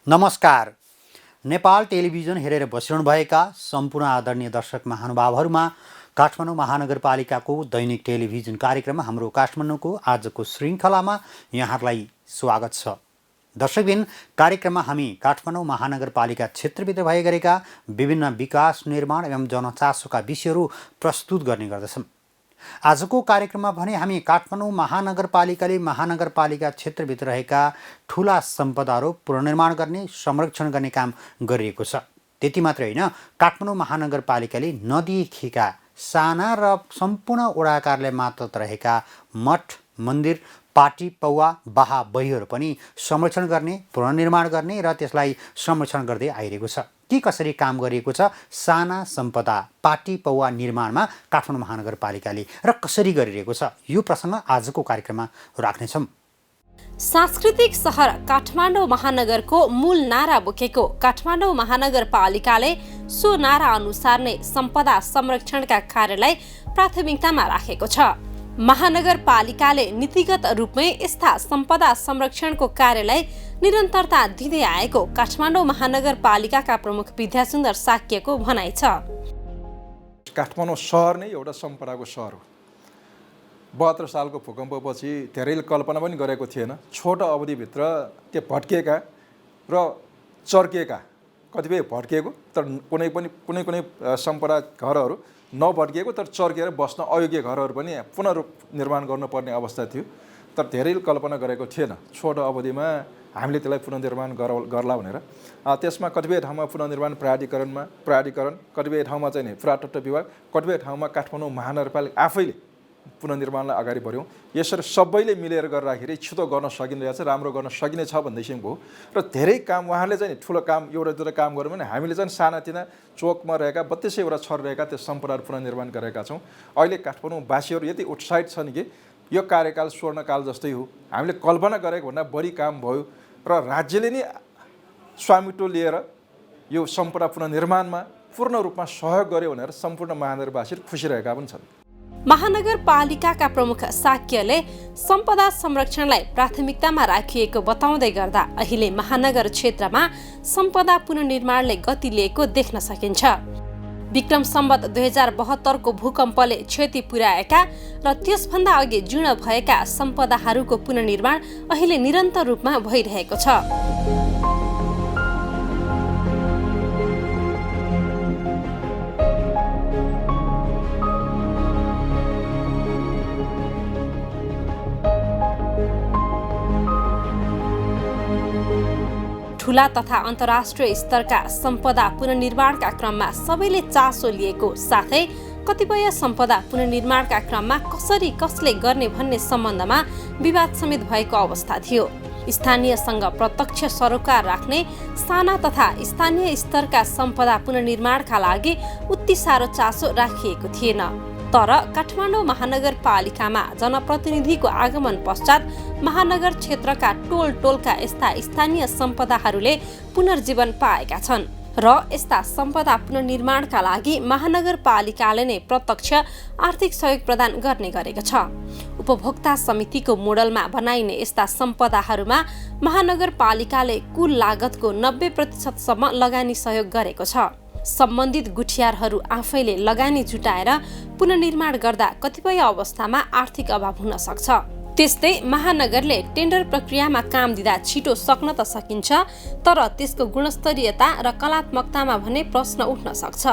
नमस्कार। नेपाल टेलिभिजन हेरेर बसिरहनुभएका सम्पूर्ण आदरणीय दर्शक महानुभावहरूमा काठमाडौँ महानगरपालिकाको दैनिक टेलिभिजन कार्यक्रम हाम्रो काठमाडौँको आजको श्रृङ्खलामा यहाँहरूलाई स्वागत छ। दर्शकबिन, कार्यक्रममा हामी काठमाडौँ महानगरपालिका क्षेत्रभित्र भए गरेका विभिन्न विकास, निर्माण एवं जनचासोका विषयहरू प्रस्तुत गर्ने गर्दछौँ। आजको कार्यक्रममा भने हामी काठमाडौँ महानगरपालिकाले महानगरपालिका क्षेत्रभित्र रहेका ठुला सम्पदाहरू पुनर्निर्माण गर्ने, संरक्षण गर्ने काम गरिएको छ। त्यति मात्रै होइन, काठमाडौँ महानगरपालिकाले नदिएका साना र सम्पूर्ण वडा कार्यालय मात्र रहेका मठ, मन्दिर, पाटी, पौवा, बाहा, बहीहरू पनि संरक्षण गर्ने, पुनर्निर्माण गर्ने र त्यसलाई संरक्षण गर्दै आइरहेको छ। के कसरी काम गरिएको छ साना सम्पदा, पाटी, पौवा निर्माणमा काठमाडौँ महानगरपालिकाले र कसरी गरिरहेको छ, यो प्रसङ्ग आजको कार्यक्रममा राख्नेछौँ। सांस्कृतिक सहर काठमाडौँ महानगरको मूल नारा बोकेको काठमाडौँ महानगरपालिकाले सो नारा अनुसार नै सम्पदा संरक्षणका कार्यलाई प्राथमिकतामा राखेको छ। महानगरपालिकाले नीतिगत रूपमै यस्ता सम्पदा संरक्षणको कार्यलाई निरन्तरता दिँदै आएको काठमाडौँ महानगरपालिकाका प्रमुख विद्यासुन्दर साक्यको भनाइ छ। काठमाडौँ सहर नै एउटा सम्पदाको सहर हो। 72 सालको भूकम्पपछि धेरैले कल्पना पनि गरेको थिएन छोटो अवधिभित्र त्यो भड्किएका र चर्किएका, कतिपय भड्किएको तर कुनै सम्पदा घरहरू नभड्किएको तर चर्किएर बस्न अयोग्य घरहरू पनि पुनर्निर्माण गर्नुपर्ने अवस्था थियो। तर धेरैले कल्पना गरेको थिएन छोटो अवधिमा हामीले त्यसलाई पुनर्निर्माण गर्ला भनेर। त्यसमा कतिपय ठाउँमा पुनर्निर्माण प्राधिकरण, कतिपय ठाउँमा चाहिँ पुरातत्व विभाग, कतिपय ठाउँमा काठमाडौँ महानगरपालिका आफैले पुनर्निर्माणलाई अगाडि बढ्यौँ। यसरी सबैले मिलेर गर्दाखेरि छिटो गर्न सकिँदैछ, राम्रो गर्न सकिनेछ भन्दैछौँ भयो। र धेरै काम उहाँले चाहिँ ठुलो काम एउटा दुईवटा काम गऱ्यौँ भने हामीले चाहिँ सानातिना चोकमा रहेका 32वटा छर रहेका त्यो सम्पदाहरू पुनर्निर्माण गरेका छौँ। अहिले काठमाडौँवासीहरू यति उत्साहित छन् कि यो कार्यकाल स्वर्णकाल जस्तै हो। हामीले कल्पना गरेको भन्दा बढी काम भयो र राज्यले नै स्वामित्व लिएर यो सम्पदा पुनर्निर्माणमा पूर्ण रूपमा सहयोग गर्यो भनेर सम्पूर्ण महानगरवासीहरू खुसी रहेका पनि छन्। महानगरपालिकाका प्रमुख साक्यले सम्पदा संरक्षणलाई प्राथमिकतामा राखिएको बताउँदै गर्दा अहिले महानगर क्षेत्रमा सम्पदा पुनर्निर्माणले गति लिएको देख्न सकिन्छ। विक्रम सम्वत 2072 को भूकम्पले क्षति पुर्याएका र त्यसभन्दा अघि जीर्ण भएका सम्पदाहरूको पुनर्निर्माण अहिले निरन्तर रूपमा भइरहेको छ। ठुला तथा अन्तर्राष्ट्रिय स्तरका सम्पदा पुनर्निर्माणका क्रममा सबैले चासो लिएको साथै कतिपय सम्पदा पुनर्निर्माणका क्रममा कसरी कसले गर्ने भन्ने सम्बन्धमा विवाद समेत भएको अवस्था थियो। स्थानीयसँग प्रत्यक्ष सरोकार राख्ने साना तथा स्थानीय स्तरका सम्पदा पुनर्निर्माणका लागि उति साह्रो चासो राखिएको थिएन। तर काठमाडौँ महानगरपालिकामा जनप्रतिनिधिको आगमन पश्चात महानगर क्षेत्रका टोलका यस्ता स्थानीय सम्पदाहरूले पुनर्जीवन पाएका छन् र यस्ता सम्पदा पुनर्निर्माणका लागि महानगरपालिकाले नै प्रत्यक्ष आर्थिक सहयोग प्रदान गर्ने गरेको छ। उपभोक्ता समितिको मोडलमा बनाइने यस्ता सम्पदाहरूमा महानगरपालिकाले कुल लागतको 90% लगानी सहयोग गरेको छ। सम्बन्धित गुठियारहरू आफैले लगानी जुटाएर पुनर्निर्माण गर्दा कतिपय अवस्थामा आर्थिक अभाव हुन सक्छ। त्यस्तै महानगरले टेन्डर प्रक्रियामा काम दिँदा छिटो सक्न त सकिन्छ, तर त्यसको गुणस्तरीयता र कलात्मकतामा भने प्रश्न उठ्न सक्छ।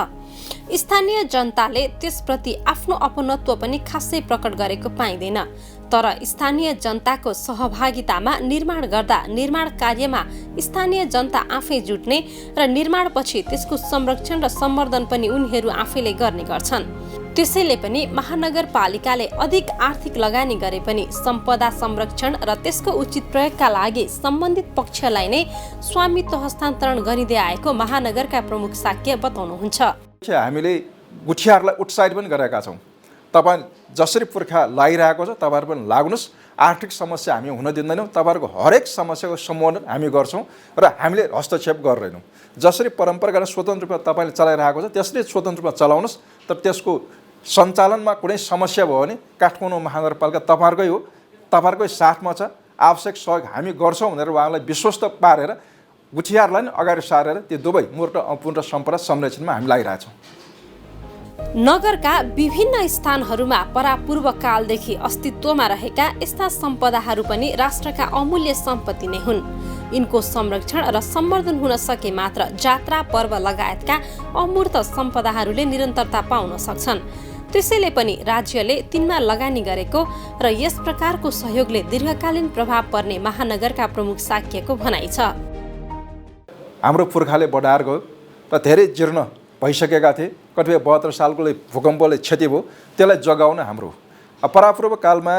स्थानीय जनताले त्यसप्रति आफ्नो अपनत्व पनि खासै प्रकट गरेको पाइँदैन। तर स्थानीय जनताको सहभागितामा निर्माण गर्दा निर्माण कार्यमा स्थानीय जनता आफै जुट्ने र निर्माणपछि त्यसको संरक्षण र सम्वर्धन पनि उनीहरू आफैले गर्ने गर्छन्। त्यसैले पनि महानगरपालिकाले अधिक आर्थिक लगानी गरे पनि सम्पदा संरक्षण र त्यसको उचित प्रयोगका लागि सम्बन्धित पक्षलाई नै स्वामित्व हस्तान्तरण गरिँदै आएको महानगरका प्रमुख साक्य बताउनुहुन्छ। हामीले गुठियारलाई उत्साहित पनि गरेका छौँ। तपाईँ जसरी पुर्खा लागिरहेको छ तपाईँहरू पनि लाग्नुहोस्। आर्थिक समस्या हामी हुन दिँदैनौँ। तपाईँहरूको हरेक समस्याको सम्बोधन हामी गर्छौँ र हामीले हस्तक्षेप गर्दैनौँ। जसरी परम्परागत स्वतन्त्र रूपमा तपाईँले चलाइरहेको छ त्यसरी स्वतन्त्र रूपमा चलाउनुहोस्। तर त्यसको सञ्चालनमा कुनै समस्या भयो भने काठमाडौँ महानगरपालिका तपाईँहरूकै हो, तपाईँहरूकै साथमा छ। आवश्यक सहयोग हामी गर्छौँ भनेर उहाँलाई विश्वस्त पारेर गुठियारलाई नै अगाडि सारेर त्यो दुवै मूर्त अपूर्ण सम्पदा संरक्षणमा हामी लागिरहेछौँ। नगरका विभिन्न स्थानहरूमा परापूर्व कालदेखि अस्तित्वमा रहेका यस्ता सम्पदाहरू पनि राष्ट्रका अमूल्य सम्पत्ति नै हुन्। यिनको संरक्षण र सम्वर्धन हुन सके मात्र जात्रा पर्व लगायतका अमूर्त सम्पदाहरूले निरन्तरता पाउन सक्छन्। त्यसैले पनि राज्यले तिनमा लगानी गरेको र यस प्रकारको सहयोगले दीर्घकालीन प्रभाव पर्ने महानगरका प्रमुख शाक्यको भनाइ छ। हाम्रो पुर्खाले बढाएर गयो र धेरै जीर्ण भइसकेका थिए। कतिपय 72 सालको भूकम्पले क्षति भयो, त्यसलाई जगाउन हाम्रो परापूर्व कालमा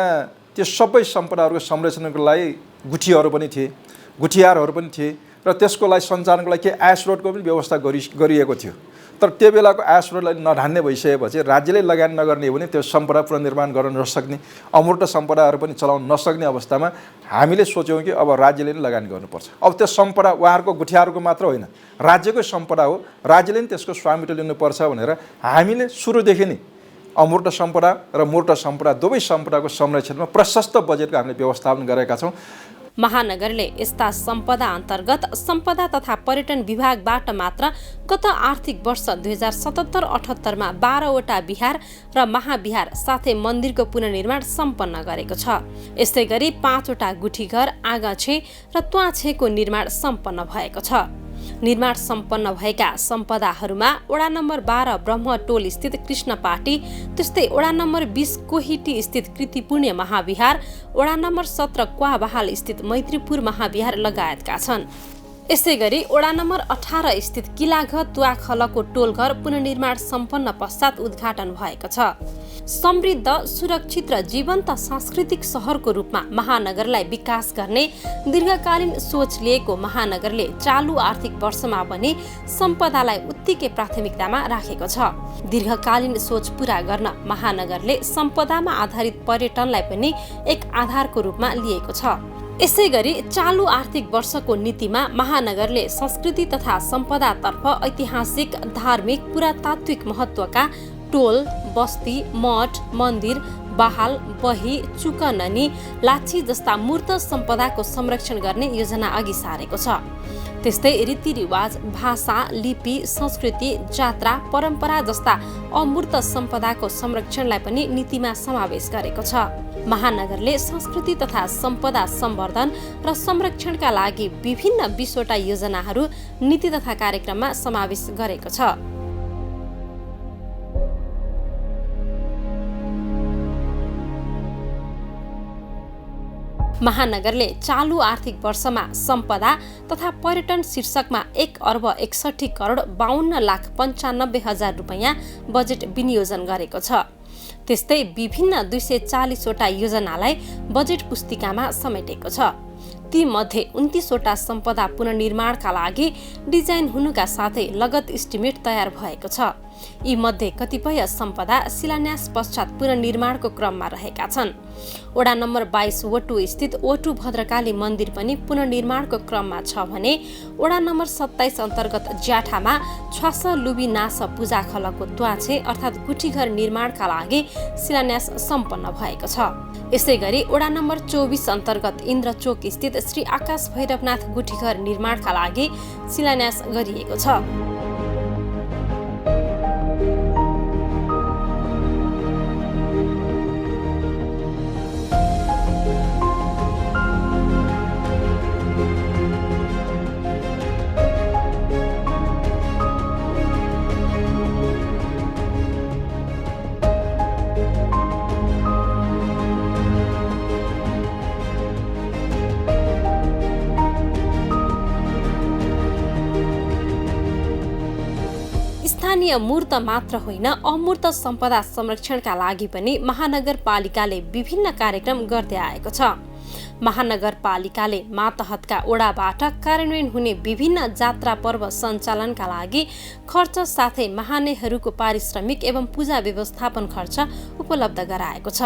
त्यो सबै सम्पदाहरूको संरक्षणको लागि गुठीहरू पनि थिए, गुठियारहरू पनि थिए र त्यसको लागि सञ्चालनको लागि आय स्रोतको पनि व्यवस्था गरिएको थियो। तर त्यो बेलाको आय स्रोतलाई नढान्ने भइसकेपछि राज्यले लगानी नगर्ने हो भने त्यो सम्पदा पुनर्निर्माण गर्न नसक्ने, अमूर्त सम्पदाहरू पनि चलाउन नसक्ने अवस्थामा हामीले सोच्यौँ कि अब राज्यले नै लगानी गर्नुपर्छ। अब त्यो सम्पदा उहाँहरूको गुठियारको मात्र होइन, राज्यकै सम्पदा हो, राज्यले नै त्यसको स्वामित्व लिनुपर्छ भनेर हामीले सुरुदेखि नै अमूर्त सम्पदा र मूर्त सम्पदा दुवै सम्पदाको संरक्षणमा प्रशस्त बजेटको हामीले व्यवस्थापन गरेका छौँ। महानगरले यस्ता सम्पदा अन्तर्गत सम्पदा तथा पर्यटन विभागबाट मात्र गत आर्थिक वर्ष 2077-78 12वटा विहार र महाविहार साथै मन्दिरको पुनर्निर्माण सम्पन्न गरेको छ। यस्तै गरी 5वटा गुठीघर, आँगछे र त्वाछेको निर्माण सम्पन्न भएको छ। निर्माण सम्पन्न भएका सम्पदाहरूमा वडा नम्बर 12 ब्रह्मटोल स्थित कृष्ण पाटी, त्यस्तै वडा नम्बर 20 कोहिटी स्थित कृतिपुण्य महाविहार, वडा नम्बर 17 क्वाबहाल स्थित मैत्रीपुर महाविहार लगायतका छन्। यसै गरी वडा नम्बर 18 स्थित किलाघर तुवाखलको टोलघर पुनर्निर्माण सम्पन्न पश्चात उद्घाटन भएको छ। समृद्ध, सुरक्षित र जीवन्त सांस्कृतिक सहरको रूपमा महानगरलाई विकास गर्ने दीर्घकालीन सोच लिएको महानगरले चालु आर्थिक वर्षमा पनि सम्पदालाई उत्तिकै प्राथमिकतामा राखेको छ। दीर्घकालीन सोच पूरा गर्न महानगरले सम्पदामा आधारित पर्यटनलाई पनि एक आधारको रूपमा लिएको छ। यसै गरी चालु आर्थिक वर्षको नीतिमा महानगरले संस्कृति तथा सम्पदातर्फ ऐतिहासिक, धार्मिक, पुरातात्विक महत्त्वका टोल, बस्ती, मठ, मन्दिर, बहाल, बही, चुकननी, लाछी जस्ता मूर्त सम्पदाको संरक्षण गर्ने योजना अघि सारेको छ। त्यस्तै रीतिरिवाज, भाषा, लिपि, संस्कृति, जात्रा, परम्परा जस्ता अमूर्त सम्पदाको संरक्षणलाई पनि नीतिमा समावेश गरेको छ। महानगरले संस्कृति तथा सम्पदा सम्वर्धन र संरक्षणका लागि विभिन्न 20वटा योजनाहरू नीति तथा कार्यक्रममा समावेश गरेको छ। महानगरले चालु आर्थिक वर्षमा सम्पदा तथा पर्यटन शीर्षकमा 1,61,52,95,हजार रुपैयाँ बजेट विनियोजन गरेको छ। त्यस्तै विभिन्न 240वटा योजनालाई बजेट पुस्तिकामा समेटेको छ। ती मध्ये 29वटा सम्पदा पुनर्निर्माणका लागि डिजाइन हुनुका साथै लगत इस्टिमेट तयार भएको छ। यी मध्ये कतिपय सम्पदा शिलान्यास पश्चात पुनर्निर्माणको क्रममा रहेका छन्। वडा नम्बर 22 वटु स्थित वटु भद्रकाली मन्दिर पनि पुनर्निर्माणको क्रममा छ भने वडा नम्बर 27 अन्तर्गत ज्याठामा छ्वास लुबी नास पूजा खलको त्वाछे अर्थात् गुठीघर निर्माणका लागि शिलान्यास सम्पन्न भएको छ। यसै गरी वडा नम्बर 24 अन्तर्गत इन्द्रचोक स्थित श्री आकाश भैरवनाथ गुठीघर निर्माणका लागि शिलान्यास गरिएको छ। स्थानीय मूर्त मात्र होइन, अमूर्त सम्पदा संरक्षणका लागि पनि महानगरपालिकाले विभिन्न कार्यक्रम गर्दै आएको छ। महानगरपालिकाले मातहतका ओडाबाट कार्यान्वयन हुने विभिन्न जात्रा पर्व सञ्चालनका लागि खर्च साथै महानेहरूको पारिश्रमिक एवं पूजा व्यवस्थापन खर्च उपलब्ध गराएको छ।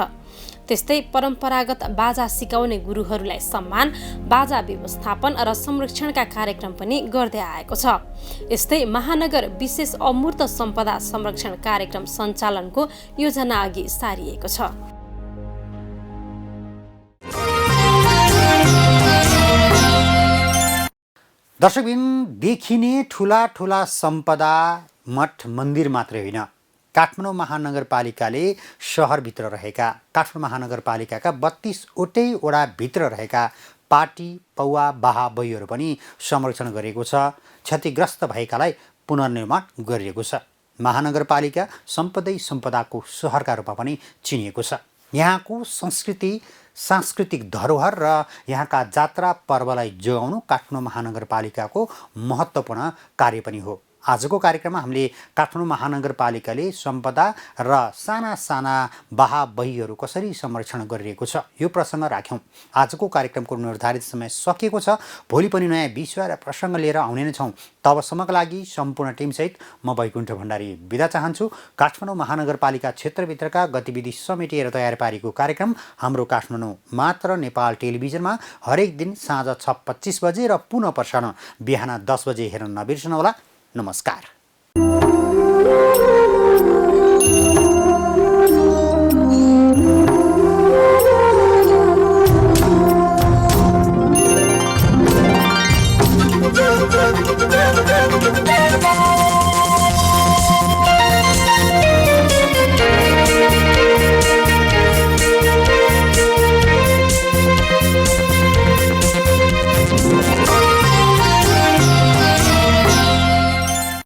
त्यस्तै परम्परागत बाजा सिकाउने गुरुहरूलाई सम्मान, बाजा व्यवस्थापन र संरक्षणका कार्यक्रम पनि गर्दै आएको छ। यस्तै महानगर विशेष अमूर्त सम्पदा संरक्षण कार्यक्रम सञ्चालनको योजना अघि सारिएको छ। दर्शकबिन देखिने ठुला ठुला सम्पदा मठ मन्दिर मात्रै होइन, काठमाडौँ महानगरपालिकाले सहरभित्र रहेका काठमाडौँ महानगरपालिकाका 32वटै वडाभित्र रहेका पाटी पौवा बाहा बैहरू पनि संरक्षण गरिएको छ। क्षतिग्रस्त भएकालाई पुनर्निर्माण गरिएको छ। महानगरपालिका सम्पदै सम्पदाको सहरका रूपमा पनि चिनिएको छ। यहाँको संस्कृति सांस्कृतिक धरोहर र यहाँका जात्रा पर्वलाई जोगाउनु काठमाडौँ महानगरपालिकाको महत्त्वपूर्ण कार्य पनि हो। आजको कार्यक्रममा हामीले काठमाडौँ महानगरपालिकाले सम्पदा र साना साना बाहा बहीहरू कसरी संरक्षण गरिरहेको छ यो प्रसङ्ग राख्यौँ। आजको कार्यक्रमको निर्धारित समय सकिएको छ। भोलि पनि नयाँ विषय र प्रसङ्ग लिएर आउने नै छौँ। तबसम्मका लागि सम्पूर्ण टिमसहित म वैकुण्ठ भण्डारी बिदा चाहन्छु। काठमाडौँ महानगरपालिका क्षेत्रभित्रका गतिविधि समेटिएर तयार पारेको कार्यक्रम हाम्रो काठमाडौँ मात्र नेपाल टेलिभिजनमा हरेक दिन साँझ 6:25 बजे र पुनः प्रसारण बिहान 10 बजे हेर्न नबिर्सनुहोला। नमस्कार। Thank you.